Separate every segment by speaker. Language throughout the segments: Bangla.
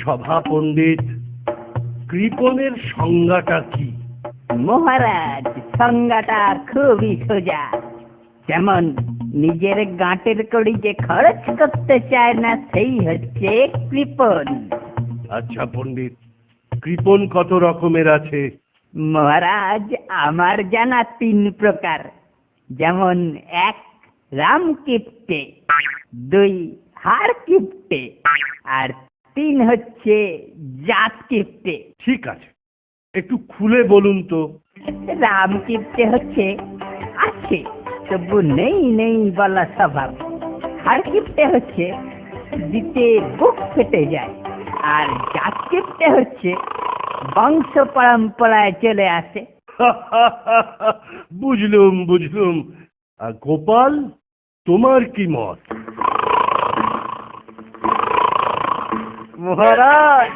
Speaker 1: সভা পণ্ডিত, কৃপণের সংজ্ঞাটা কি?
Speaker 2: মহারাজ, সংজ্ঞাটা খুবই সোজা। যেমন নিজের গাঁটের কড়ি যে খরচ করতে চায় না, সেই হচ্ছে কৃপণ।
Speaker 1: আচ্ছা পণ্ডিত, কৃপণ কত রকমের আছে?
Speaker 2: মহারাজ, আমার জানা 3 প্রকার। যেমন 1 রাম কিপ্টে, 2 হার কিপ্টে, আর 3 হচ্ছে জাত কিপ্টে।
Speaker 1: ঠিক আছে, একটু খুলে বলুন তো।
Speaker 2: রাম কিপ্টে হচ্ছে আছে তবু নেই নেই বলা স্বভাব। হার কিপ্টে হচ্ছে দিতে বুক ফেটে যায়। আর জাত কিপ্টে হচ্ছে বংশ পরম্পরায় চলে আসে।
Speaker 1: বুঝলুম বুঝলুম। আর গোপাল, তোমার কি মত?
Speaker 2: মহারাজ,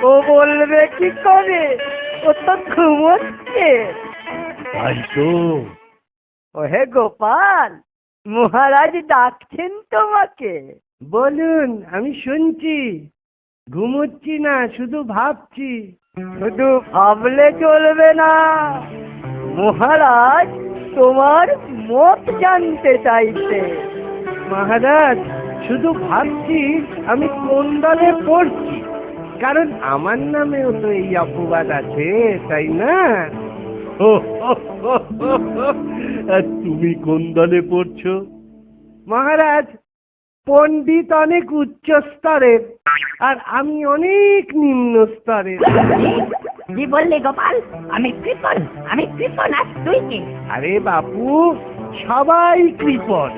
Speaker 2: ও বলবে কি করে? ও তো ঘুমোচ্ছে।
Speaker 1: তাই তো।
Speaker 2: ওহে গোপাল, মহারাজ ডাকছেন তোমাকে।
Speaker 3: বলুন, আমি শুনছি। ঘুমোচ্ছি না, শুধু ভাবছি।
Speaker 2: শুধু ভাবলে চলবে না, মহারাজ তোমার মত জানতে চাইছে।
Speaker 3: মহারাজ, শুধু ভাবছি আমি কোন দলে পড়ছি, কারণ আমার নামেও তো এই অপবাদ আছে, তাই না?
Speaker 1: আর তুমি কোন দলে পড়ছো?
Speaker 3: মহারাজ, পণ্ডিত অনেক উচ্চ স্তরের, আর আমি অনেক নিম্ন স্তরের।
Speaker 2: কি বললি গোপাল? আমি কৃপণ, আমি কৃপণ, আর তুই কি?
Speaker 3: আরে বাপু, সবাই কৃপণ,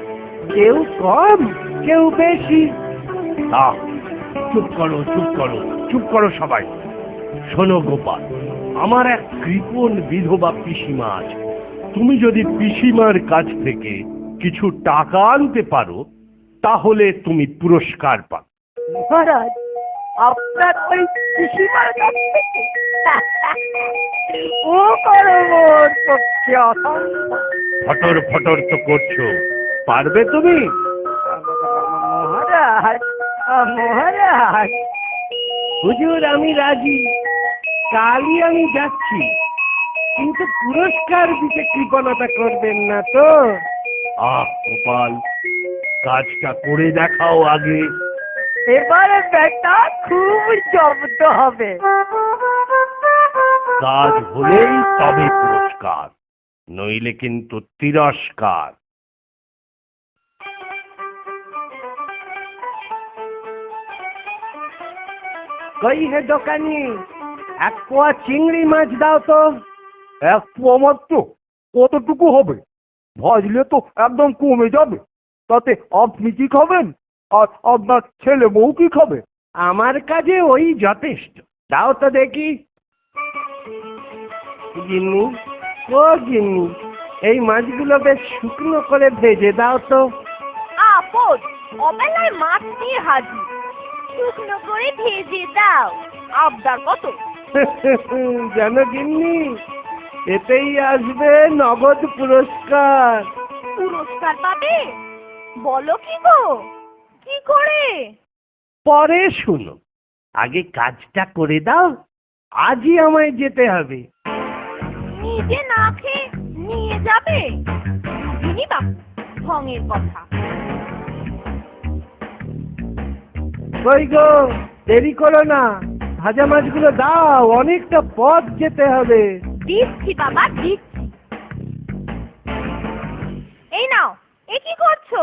Speaker 3: কেউ কম কেউ বেশি।
Speaker 1: চুপ করো চুপ করো চুপ করো সবাই। শোনো গোপাল, আমার এক কৃপণ বিধবা পিসিমা আছে। তুমি যদি পিসিমার কাছ থেকে কিছু টাকা আনতে পারো, তাহলে তুমি পুরস্কার পাবে।
Speaker 2: মহারাজ, আপনার ওই পিসিমার কাছ থেকে? ও করো মোর পক্ষে অসম্ভব।
Speaker 1: ফটর ফটর তো করছো, পারবে তুমি?
Speaker 2: মহারাজ, মহারাজ,
Speaker 3: হুজুর, আমি রাজি, কালই আমি যাচ্ছি, কিন্তু পুরস্কার দিতে কৃপণতা করবেন না তো?
Speaker 1: গোপাল, কাজটা করে দেখাও আগে।
Speaker 2: এবারে বেটা খুব জব্দ হবে।
Speaker 1: কাজ হলেই তবে পুরস্কার, নইলে কিন্তু তিরস্কার।
Speaker 3: কই হে দোকানি, 1 পোয়া চিংড়ি মাছ দাও তো।
Speaker 4: 1 পোয়া মাত্র? কতটুকু হবে? ভাজলে তো একদম কমে যাবে। তাতে আপনি কি খাবেন, আর আপনার ছেলে বউ কি খাবে?
Speaker 3: আমার কাজে ওই যথেষ্ট, দাও তো দেখি। গিন্নি, ও গিন্নি, এই মাছগুলো বেশ শুকনো করে ভেজে দাও তো।
Speaker 5: আপদ, অবেলায় মাছ নিয়ে হাজির। শুকনো করে ভেজে দাও। আবদার কত?
Speaker 3: জানো গিন্নি, এতেই আসবে নগদ পুরস্কার।
Speaker 5: পুরস্কার পাবে? বলো কি গো, কি করে?
Speaker 3: পরে শুনো, আগে কাজটা করে দাও, আজই আমায় যেতে হবে।
Speaker 5: নিজে না খেয়ে নিয়ে যাবে? যিনি বাপু, ঢঙের কথা।
Speaker 3: কই গো, দেরি করো না, ভাজা মাছগুলো দাও, অনেকটা পথ যেতে হবে।
Speaker 5: দিচ্ছি বাবা, দিচ্ছি। এই নাও। এ কি করছো?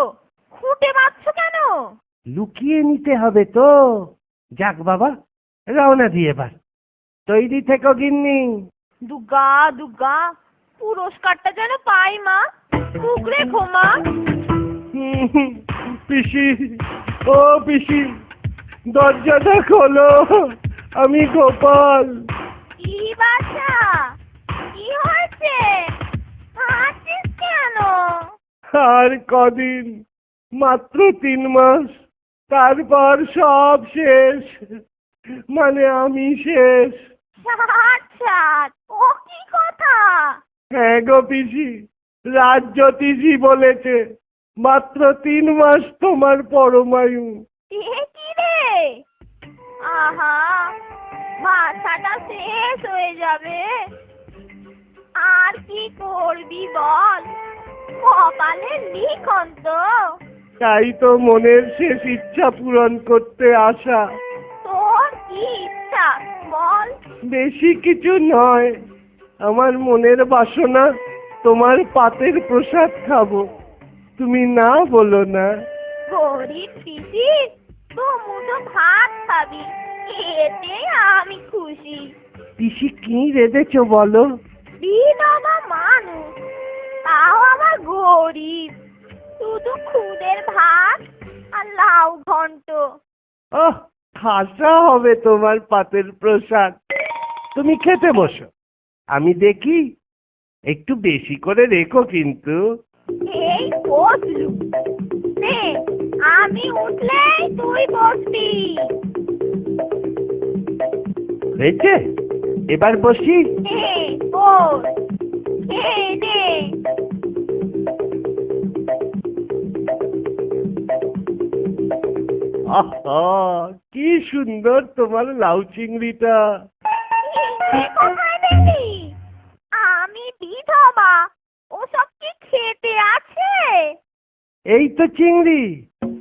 Speaker 5: খুঁটে বাঁধছো কেন?
Speaker 3: লুকিয়ে নিতে হবে তো। যাক বাবা, রওনা দিয়ে এবার। তৈরি থেকো গিন্নি।
Speaker 5: দুগা দুগা, পুরস্কারটা যেন পাই মা। মুখ রেখো মা।
Speaker 3: পিসি, ও পিসি, দরজাটা খোলো, আমি গোপাল।
Speaker 5: কি বাছা, কি হয়েছে? হাসিস কেন?
Speaker 3: আর কদিন, মাত্র 3 মাস, তারপর সব শেষ, মানে আমি শেষ।
Speaker 5: আচ্ছা, ও কি কথা?
Speaker 3: হ্যাঁ গো পিসি,
Speaker 1: রাজ্যোতিষী বলেছে মাত্র 3 মাস তোমার পরমায়ু।
Speaker 5: এ কি রে? আহা, মাথাটা শেষ হয়ে যাবে। আর কি করবি বল, কপালে লিখন তো।
Speaker 1: তাই তো মনের শেষ ইচ্ছা পূরণ করতে আসা।
Speaker 5: তোর কি ইচ্ছা বল?
Speaker 1: বেশি কিছু নয়, আমার মনের বাসনা তোমার পাতের প্রসাদ খাবো। তুমি না বলো না।
Speaker 5: গরিব পিসি, তো মুঠো ভাত খাবি, এতে আমি খুশি।
Speaker 1: পিসি কি রেঁধেছো বলো?
Speaker 5: বিধবা মানুষ, তাও আবার গরিব, শুধু খুদের ভাত আর লাউ ঘন্ট।
Speaker 1: ওহ, খাসা হবে তোমার পাতের প্রসাদ। তুমি খেতে বসো, আমি দেখি। একটু বেশি করে রেখো কিন্তু।
Speaker 5: এই বসলু, নে আমি উঠলেই তুই বসবি।
Speaker 1: হয়েছে, এবার বসি।
Speaker 5: নে বস, নে।
Speaker 1: আহা, কি সুন্দর তোমার লাউ চিংড়িটা।
Speaker 5: এই কোথায় দেখি? আমি বিধবা, ওসব কি খেতে আছে?
Speaker 1: এই তো চিংড়ি।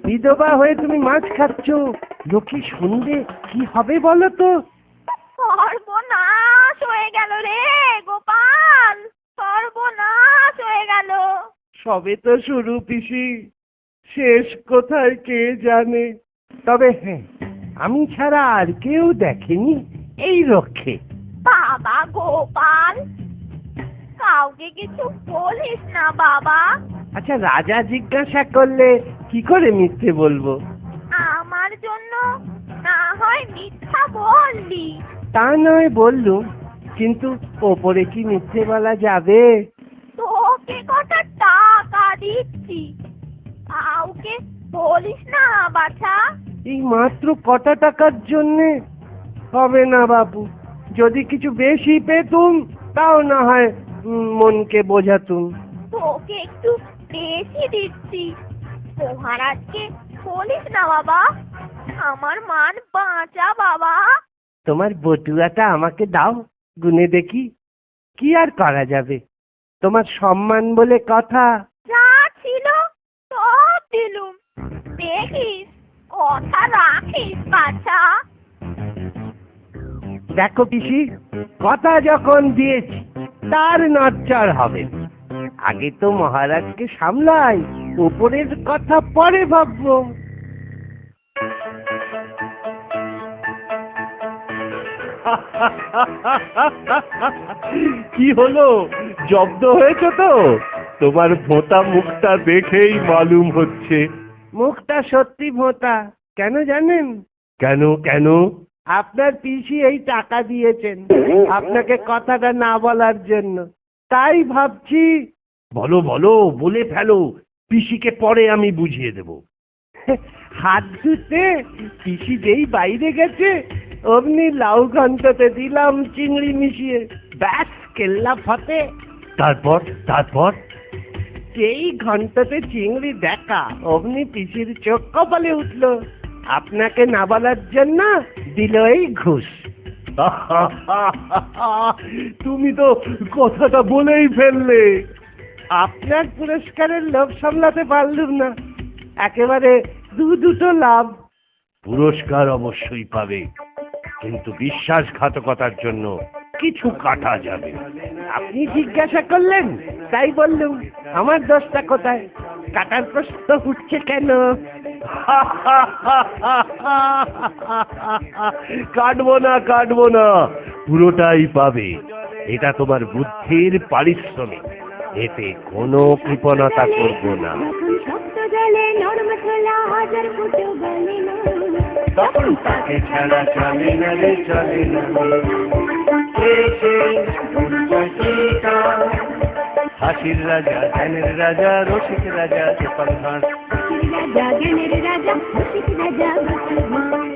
Speaker 1: বিধবা হয়ে তুমি মাছ খাচ্ছ, লোকে শুনবে কি হবে বলো তো?
Speaker 5: সর্বনাশ হয়ে গেল রে গোপাল, সর্বনাশ হয়ে গেল।
Speaker 1: সবে তো শুরু পিসি, শেষ কোথায় কে জানে। তবে হ্যাঁ, আমি ছাড়া আর কেউ দেখেনি এই রক্ষে।
Speaker 5: বাবা গোপাল, কাউকে কিছু বলিস না বাবা।
Speaker 1: আচ্ছা, রাজা জিজ্ঞাসা করলে কি করে মিথ্যে বলবো?
Speaker 5: আমার জন্য না হয় মিথ্যা বললি।
Speaker 1: তা নয় বললুম, কিন্তু ওপরে কি মিথ্যে বলা যাবে?
Speaker 5: তোকে কটা টাকা দিচ্ছি, কাউকে বলিস না বাছা।
Speaker 1: এই মাত্র কটা টাকার জন্যে হবে না বাবু। যদি কিছু বেশি পেতুম তাও না হয় মনকে বোঝাতুম।
Speaker 5: তোকে একটু বেশি দিচ্ছি, মহারাজকে বলিস না বাবা, আমার মান বাঁচা বাবা।
Speaker 1: তোমার বটুয়াটা আমাকে দাও, গুনে দেখি। কি আর করা যাবে, তোমার সম্মান বলে কথা।
Speaker 5: যা ছিল সব দিলুম, দেখিস কথা রাখিস বাছা।
Speaker 1: দেখো পিসি, কথা যখন দিয়েছি তার নড়চড় হবে। আগে তো মহারাজকে সামলাই, উপরের কথা পরে ভাববো। কি হলো, জব্দ হয়েছে তো? তোমার ভোঁতা মুখটা দেখেই মালুম হচ্ছে। মুখটা সত্যি ভোঁতা। কেন জানেন? কেন কেন? আপনার পিসি এই টাকা দিয়েছেন আপনাকে কথাটা না বলার জন্য। তাই ভাবছি। বলো বলো, বলে ফেলো, পিসিকে পরে আমি বুঝিয়ে দেব। হাত ধুতে পিসি যেই বাইরে গেছে অমনি লাউ ঘন্টতে দিলাম চিংড়ি মিশিয়ে, ব্যাস কেল্লা ফতে। তারপর তারপর যেই ঘন্টতে চিংড়ি দেখা অমনি পিসির চোখ কপালে উঠলো। আপনাকে না বলার জন্য দিল এই ঘুষ। তুমি তো কথাটা বলেই ফেললে। আপনার পুরস্কারের লোভ সামলাতে পারলুম না, একেবারে দুটো লাভ। পুরস্কার অবশ্যই পাবে, কিন্তু বিশ্বাসঘাতকতার জন্য কিছু কাটা যাবে। আপনি জিজ্ঞাসা করলেন তাই বললুম, আমার দোষটা কোথায়? কাটার প্রশ্ন উঠছে কেন? কাটবো না, পুরোটাই পাবে। এটা তোমার বুদ্ধির পারিশ্রমিক, এতে কোনো কৃপণতা করবো না। তখন তাকে ছাড়া চলে না রে, চলে না। হাসির রাজা, জ্ঞানের রাজা, রসিক রাজা, গোপাল ভাঁড়।
Speaker 5: রাজা জ্ঞানের রাজা, রসিক রাজা, গোপাল ভাঁড়।